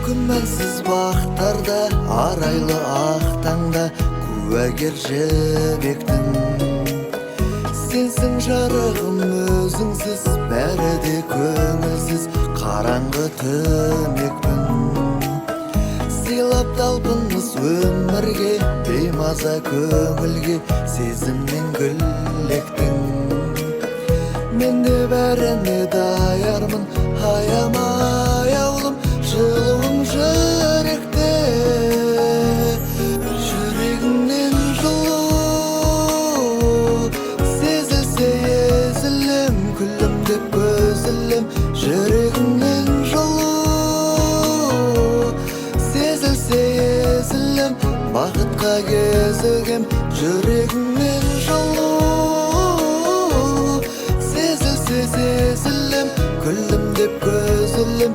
күмәнсіз бақтарда, арайлы ақ таңда куәгер жібектің. Сенсің жарығым өзіңсіз, бәрі де көңілсіз, қараңғы түнекпін. Сыйлап талпыныс өмірге, беймаза көңілге, сезіммен гүллектің. Мен де бәріне даярмын, аямай ауылым, жылуым жүректе. Жүрегіңнен жылу сезілсе езілем, күлім деп көзілем. Жүрегіңнен жылу сезілсе езілем, бақытқа кезігем. Жүрегіңнен жылу сезілем, күлім деп көзілем.